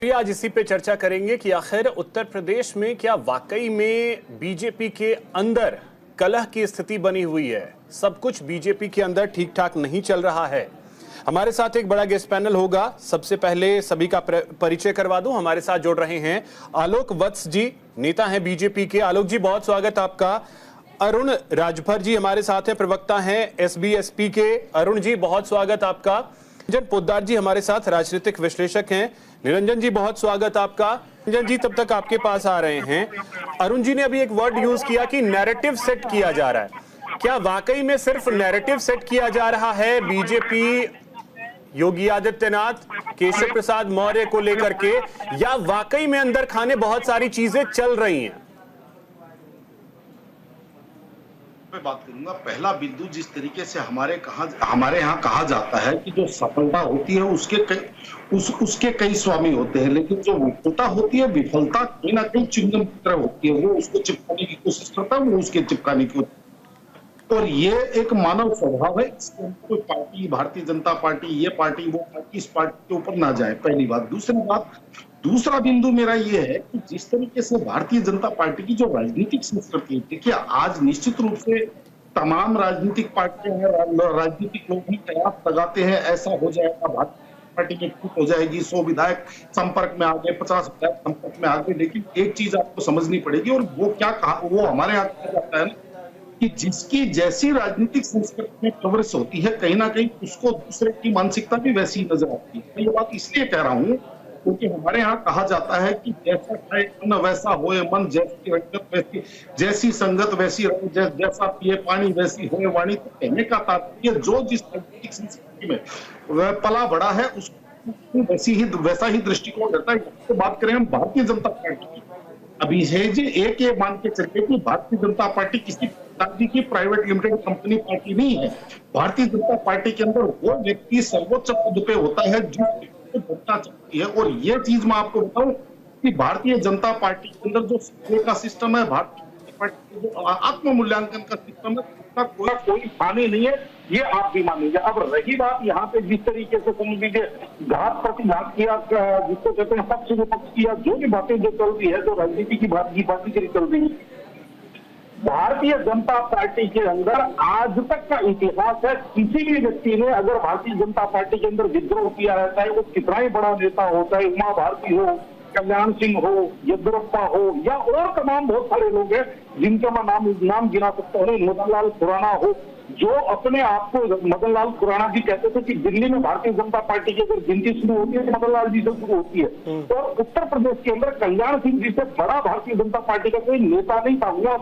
आज इसी पे चर्चा करेंगे कि आखिर उत्तर प्रदेश में क्या वाकई में बीजेपी के अंदर कलह की स्थिति बनी हुई है। सब कुछ बीजेपी के अंदर ठीक ठाक नहीं चल रहा है। हमारे साथ एक बड़ा गेस्ट पैनल होगा। सबसे पहले सभी का परिचय करवा दूं। हमारे साथ जुड़ रहे हैं आलोक वत्स जी, नेता हैं बीजेपी के। आलोक जी, बहुत स्वागत आपका। अरुण राजभर जी हमारे साथ हैं, प्रवक्ता हैं एसबीएसपी के। अरुण जी, बहुत स्वागत आपका। निरंजन पोद्दार जी हमारे साथ राजनीतिक विश्लेषक हैं। निरंजन जी, बहुत स्वागत आपका। निरंजन जी, तब तक आपके पास आ रहे हैं। अरुण जी ने अभी एक वर्ड यूज किया कि नैरेटिव सेट किया जा रहा है। क्या वाकई में सिर्फ नैरेटिव सेट किया जा रहा है बीजेपी योगी आदित्यनाथ, केशव प्रसाद मौर्य को लेकर के, या वाकई में अंदर खाने बहुत सारी चीजें चल रही हैं? मैं बात करूंगा। पहला बिंदु, जिस तरीके से हमारे यहाँ कहा जाता है कि जो सफलता होती है उसके कई स्वामी होते हैं, लेकिन जो विफलता होती है, विफलता कहीं ना कहीं चिंगम की तरह होती है। वो उसको चिपकाने की कोशिश करता है, वो उसके चिपकाने की। और ये एक मानव स्वभाव है। कोई पार्टी, भारतीय जनता पार्टी, ये पार्टी, वो पार्टी, इस पार्टी के ऊपर ना जाए, पहली बात। दूसरा बिंदु मेरा ये है कि जिस तरीके से भारतीय जनता पार्टी की जो राजनीतिक संस्कृति है, देखिए आज निश्चित रूप से तमाम राजनीतिक पार्टियां हैं, राजनीतिक लोग भी कयास लगाते हैं ऐसा हो जाएगा, भारतीय पार्टी में टूट हो जाएगी, 100 विधायक संपर्क में आ गए, 50 विधायक संपर्क में आ गए। लेकिन एक चीज आपको समझनी पड़ेगी, और वो हमारे यहाँ कहा जाता है ना कि जिसकी जैसी राजनीतिक संस्कृति में प्रवृत्त होती है, कहीं ना कहीं उसको दूसरे की मानसिकता भी वैसी नजर आती है। मैं ये बात इसलिए कह रहा हूँ क्योंकि हमारे यहाँ कहा जाता है कि जैसा खाए अन्न वैसा होए मन, जैसी रंगत वैसी, जैसी संगत वैसी रंग, जैसा पिए पानी वैसी होए वाणी। तो कहने का तात्पर्य जो जिस राजनीतिक संस्कृति में वह पला बड़ा है उसको वैसा ही दृष्टिकोण रहता है। तो बात करें हम भारतीय जनता पार्टी की, अभी जी एक ये मान के चलते कि भारतीय जनता पार्टी किसी की प्राइवेट लिमिटेड कंपनी पार्टी नहीं है। भारतीय जनता पार्टी के अंदर वो व्यक्ति सर्वोच्च पद पे होता है जो जनता चाहती है। और ये चीज मैं आपको बताऊं कि भारतीय जनता पार्टी के अंदर जो सर्वे का सिस्टम है, भारतीय जनता पार्टी के जो आत्म मूल्यांकन का सिस्टम है, उसका कोई हानि नहीं है, ये आप भी मानेंगे। अब रही बात यहाँ पे जिस तरीके से समझ लीजिए घात प्रतिघात किया, जिसको कहते हैं पक्ष विपक्ष किया, जो भी बातें जो चल रही है, जो राजनीति की बातें चल रही है, भारतीय जनता पार्टी के अंदर आज तक का इतिहास है, किसी भी व्यक्ति ने अगर भारतीय जनता पार्टी के अंदर विद्रोह किया है, चाहे वो कितना ही बड़ा नेता हो, चाहे उमा भारती हो, कल्याण सिंह हो, येदियुरप्पा हो, या और तमाम बहुत सारे लोग हैं जिनके मैं नाम गिना सकता हूँ, मदन लाल खुराना हो, जो अपने आप को मदन लाल खुराना जी कहते थे कि दिल्ली में भारतीय जनता पार्टी की अगर गिनती शुरू होती है तो मदन लाल जी से शुरू होती है। और उत्तर प्रदेश के अंदर कल्याण सिंह जी से बड़ा भारतीय जनता पार्टी का कोई नेता नहीं था। उमा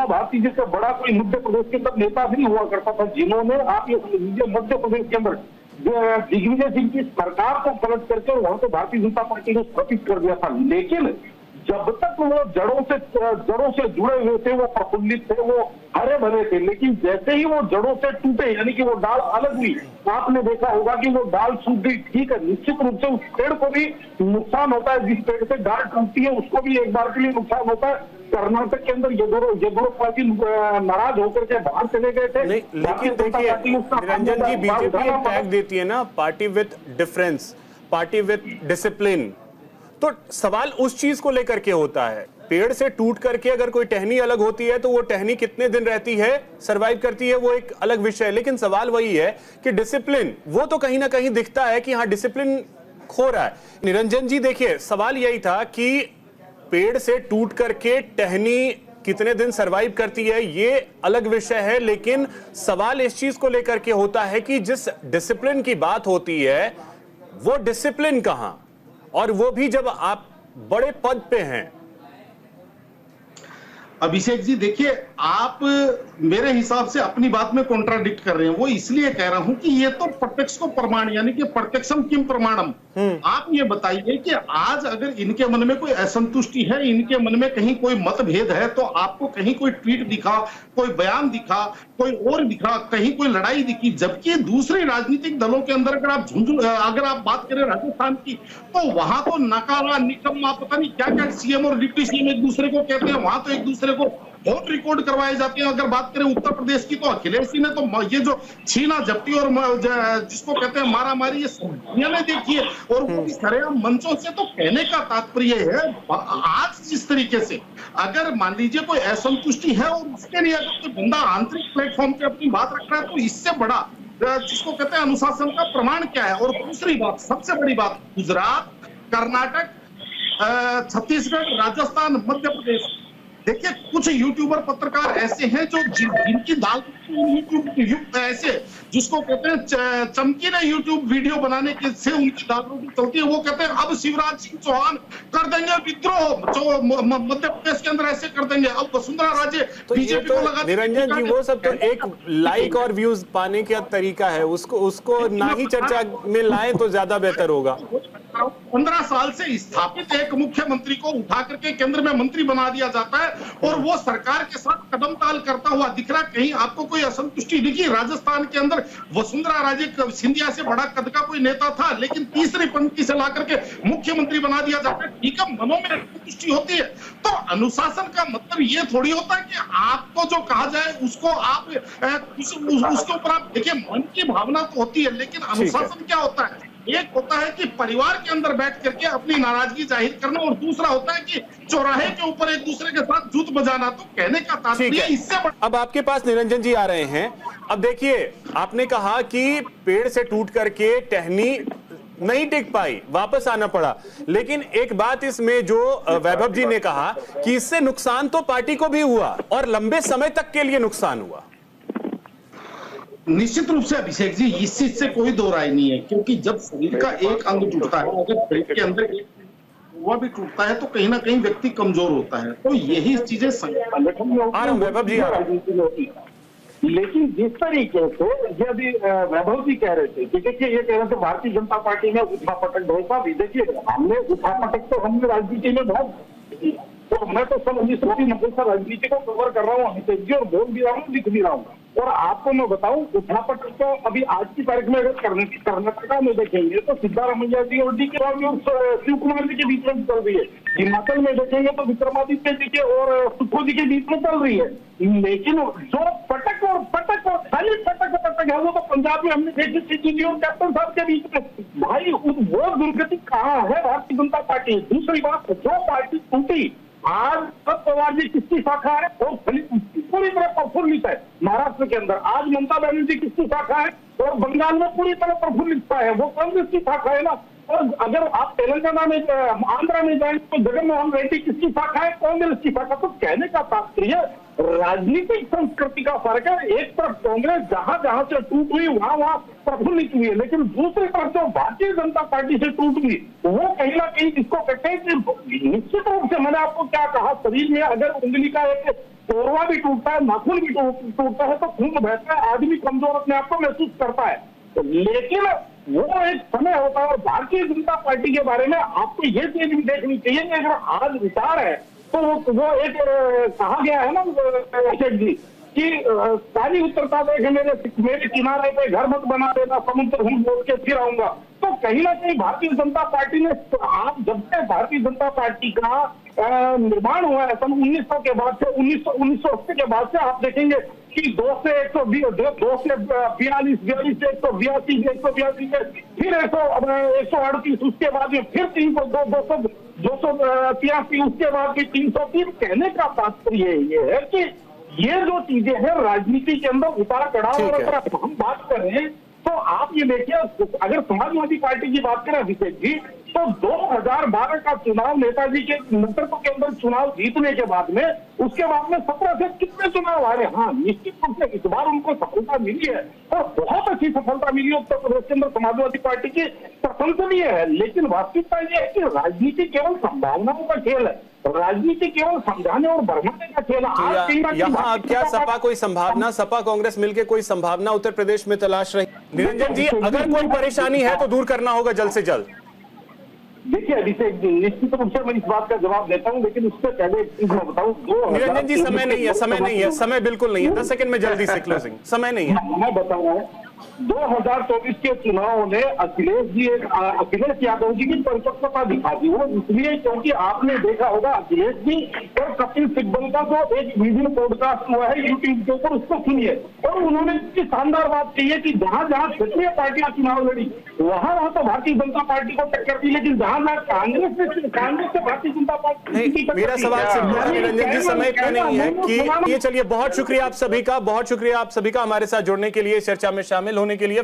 भारती जी से बड़ा कोई मध्य प्रदेश के अंदर नेता भी हुआ करता था, जिन्होंने आप ये समझ लीजिए मध्य प्रदेश के अंदर दिग्विजय सिंह की सरकार को पलट करके वहां तो भारतीय जनता पार्टी ने स्थापित कर दिया था। लेकिन जब तक वो जड़ों से जुड़े हुए थे, वो प्रफुल्लित थे, वो हरे भरे थे, लेकिन जैसे ही वो जड़ों से टूटे, यानी कि वो डाल अलग हुई, आपने देखा होगा कि वो डाल सूख गई। ठीक है, निश्चित रूप से उस पेड़ को भी नुकसान होता है, जिस पेड़ से डाल टूटती है उसको भी एक बार के लिए नुकसान होता है। कर्नाटक के अंदर येदियुरप्पा जी नाराज होकर के बाहर चले गए थे। लेकिन देखिए निरंजन जी, बीजेपी टैग देती है ना party with difference, party with discipline. तो सवाल उस चीज को लेकर के होता है, पेड़ से टूट करके अगर कोई टहनी अलग होती है तो वो टहनी कितने दिन रहती है, सरवाइव करती है, वो एक अलग विषय है। लेकिन सवाल वही है कि डिसिप्लिन, वो तो कहीं ना कहीं दिखता है कि हाँ डिसिप्लिन खो रहा है। निरंजन जी, देखिए सवाल यही था कि पेड़ से टूट करके टहनी कितने दिन सरवाइव करती है, ये अलग विषय है। लेकिन सवाल इस चीज को लेकर के होता है कि जिस डिसिप्लिन की बात होती है वो डिसिप्लिन कहां, और वो भी जब आप बड़े पद पे हैं। अभिषेक जी, देखिए आप मेरे हिसाब से अपनी बात में कॉन्ट्राडिक्ट कर रहे हैं। वो इसलिए कह रहा हूं कि ये तो प्रत्यक्ष को प्रमाण, यानी कि प्रत्यक्षम किम प्रमाणम। आप ये बताइए कि आज अगर इनके मन में कोई असंतुष्टि है, इनके मन में कहीं कोई मतभेद है, तो आपको कहीं कोई ट्वीट दिखा, कोई बयान दिखा, कोई और दिखा, कहीं कोई लड़ाई दिखी। जबकि दूसरे राजनीतिक दलों के अंदर अगर आप बात करें राजस्थान की, तो वहां तो नकारा निकम्मा पता नहीं क्या क्या सीएम और डिप्टी सीएम एक दूसरे को कहते हैं, वहां तो एक दूसरे को बहुत रिकॉर्ड करवाए जाते हैं। अगर बात करें उत्तर प्रदेश की तो अखिलेश जी ने तो ये जो छीना झपटी और जिसको कहते हैं मारा मारी, ये दुनिया ने देखी है। और वो भी सरेआम मंचों से। तो कहने का तात्पर्य है, आज जिस तरीके से अगर मान लीजिए कोई असंतुष्टि है और उसके लिए अगर कोई बंदा आंतरिक प्लेटफॉर्म पे अपनी बात रख रहा है, तो इससे बड़ा जिसको कहते हैं अनुशासन का प्रमाण क्या है। और दूसरी बात, सबसे बड़ी बात, गुजरात, कर्नाटक, छत्तीसगढ़, राजस्थान, मध्य प्रदेश, देखिए कुछ यूट्यूबर पत्रकार ऐसे हैं जो जिनकी दाल यूट्यूब ऐसे जिसको कहते हैं चमकीले यूट्यूब वीडियो बनाने के से उनकी दाल रोटी चलती है। वो कहते हैं अब शिवराज सिंह चौहान कर देंगे विद्रोह, जो मध्य प्रदेश के अंदर ऐसे कर देंगे, अब वसुंधरा राजे बीजेपी को लगा। निरंजन जी, वो सब तो एक लाइक और व्यूज पाने का तरीका है, उसको ना ही चर्चा में लाए तो ज्यादा बेहतर होगा। 15 साल से स्थापित एक मुख्यमंत्री को उठा करके केंद्र में मंत्री बना दिया जाता है और वो सरकार के साथ कदम ताल करता हुआ दिख रहा। कहीं आपको कोई असंतुष्टि दिखी? राजस्थान के अंदर वसुंधरा राजे सिंधिया से बड़ा कद का कोई नेता था, लेकिन तीसरी पंक्ति से ला करके मुख्यमंत्री बना दिया जाता है। ठीक है, मनों में असंतुष्टि होती है। तो अनुशासन का मतलब ये थोड़ी होता है कि आपको जो कहा जाए उसको आप उसके ऊपर आप देखिए, मन की भावना तो होती है, लेकिन अनुशासन क्या होता है? एक होता है कि परिवार के अंदर बैठ करके अपनी नाराजगी जाहिर करना, और दूसरा होता है कि चौराहे के ऊपर एक दूसरे के साथ जूत बजाना। तो कहने का तात्पर्य इससे अब आपके पास निरंजन जी आ रहे हैं। अब देखिए, आपने कहा कि पेड़ से टूट करके टहनी नहीं टिक पाई, वापस आना पड़ा, लेकिन एक बात इसमें जो वैभव जी ने कहा कि इससे नुकसान तो पार्टी को भी हुआ और लंबे समय तक के लिए नुकसान हुआ। निश्चित रूप से अभिषेक जी, इस चीज से कोई दो राय नहीं है, क्योंकि जब शरीर का एक अंग टूटता है, अगर शरीर के अंदर वह भी टूटता है, तो कहीं ना कहीं व्यक्ति कमजोर होता है। तो यही चीजें संगठन में राजनीति में होती है। लेकिन जिस तरीके से ये अभी वैभव जी कह रहे थे कि देखिए, ये कह रहे थे भारतीय जनता पार्टी ने उठापटक ढोसा भी, देखिए हमने उठापटक तो हमने राजनीति में बहुत, तो मैं तो सन 1990 से राजनीति को कवर कर रहा हूँ अभिषेक जी, और बोल भी रहा हूँ, लिख भी रहा हूँ। और आपको मैं बताऊं, उठापटक तो अभी आज की तारीख में अगर कर्नाटका में देखेंगे तो सिद्धारमैया जी और डी के शिव कुमार जी के बीच में चल रही है। हिमाचल में देखेंगे तो विक्रमादित्य जी के और सुखो जी के बीच में चल रही है। लेकिन जो पटक और खाली पटक है, वो तो पंजाब में हमने देखी थी और कैप्टन साहब के बीच में। भाई वो दुर्गति कहाँ है भारतीय जनता पार्टी? दूसरी बात, जो पार्टी टूटी, आज शरद पवार जी किसकी शाखा है? और पूरी तरह प्रफुल्लित है। महाराष्ट्र के अंदर आज ममता बनर्जी किसकी शाखा है? और बंगाल में पूरी तरह प्रफुल्लित है, वो कांग्रेस की शाखा है ना। और अगर आप तेलंगाना में, आंध्रा में जाएंगे तो जगनमोहन रेड्डी किसकी शाखा है? कांग्रेस की शाखा। तो कहने का तात्पर्य राजनीतिक संस्कृति का फर्क है। एक तरफ कांग्रेस जहां जहां से टूट हुई वहां प्रफुल्लित हुई है, लेकिन दूसरी तरफ जो भारतीय जनता पार्टी से टूट हुई, वो कहीं ना कहीं इसको कहते हैं कि निश्चित रूप से, मैंने आपको क्या कहा, शरीर में अगर उंगली का एक तोरवा भी टूटता है, नाखून भी टूटता है, तो खून बहता है, आदमी कमजोर अपने आप को महसूस करता है। लेकिन वो एक समय होता है। और भारतीय जनता पार्टी के बारे में आपको ये चीज भी देखनी चाहिए कि अगर आज विचार है तो वो एक कहा गया है ना अभिषेक जी कि सारी उत्तरता देख मेरे किनारे पे घर मत बना देना, समुद्र घूम बोल के फिर आऊंगा। तो कहीं ना कहीं भारतीय जनता पार्टी ने, आप जब से भारतीय जनता पार्टी का निर्माण हुआ है सन 1900 के बाद से, 1980 के बाद से, आप देखेंगे कि 2 से 142, 2 से 42, 42 से 182, 182 से फिर 138, उसके बाद में फिर 300, 283, उसके बाद भी 303। कहने का तात्पर्य ये है कि ये जो चीजें हैं राजनीति के अंदर उतार चढ़ाव, और अगर हम बात कर रहे हैं तो आप ये देखिए, अगर समाजवादी पार्टी की बात करें अभिषेक जी, तो 2012 का चुनाव नेताजी के नेतृत्व के अंदर चुनाव जीतने के बाद में, उसके बाद में 17 से कितने चुनाव आ रहे? हाँ, निश्चित रूप से इस बार उनको सफलता मिली है और बहुत अच्छी सफलता मिली उत्तर प्रदेश के अंदर समाजवादी पार्टी की, प्रशंसनीय है। लेकिन वास्तविकता यह है कि राजनीति केवल संभावनाओं का खेल है, राजनीति केवल समझाने और बढ़ाने का खेल है। यहाँ क्या सपा कोई संभावना, सपा कांग्रेस मिलकर कोई संभावना उत्तर प्रदेश में तलाश रही? निरंजन जी, अगर कोई परेशानी है तो दूर करना होगा जल्द से जल्द। देखिए अभिषेक जी, निश्चित रूप से मैं इस बात का जवाब देता हूं, लेकिन उससे पहले एक चीज मैं बताऊं। निरंजन जी, समय नहीं है, समय बिल्कुल नहीं है। 10 सेकंड में जल्दी से क्लोजिंग, समय नहीं है। मैं बता रहा हूँ 2024 के चुनाव ने अखिलेश यादव जी की परिपक्वता दिखा दी। वो इसलिए क्योंकि आपने देखा होगा अखिलेश जी और कपिल सिब्बल का जो एक वीडियो पॉडकास्ट हुआ है यूट्यूब के ऊपर, उसको सुनिए। और उन्होंने इतनी शानदार बात कही है कि जहां जहां क्षेत्रीय पार्टियां चुनाव लड़ी वहां तो भारतीय जनता पार्टी को टक्कर दी, लेकिन जहां कांग्रेस से भारतीय जनता पार्टी। मेरा सवाल सिर्फ निरंजन जी समय इतना नहीं है कि ये, चलिए बहुत शुक्रिया आप सभी का, बहुत शुक्रिया आप सभी का हमारे साथ जुड़ने के लिए, चर्चा में शामिल होने के लिए।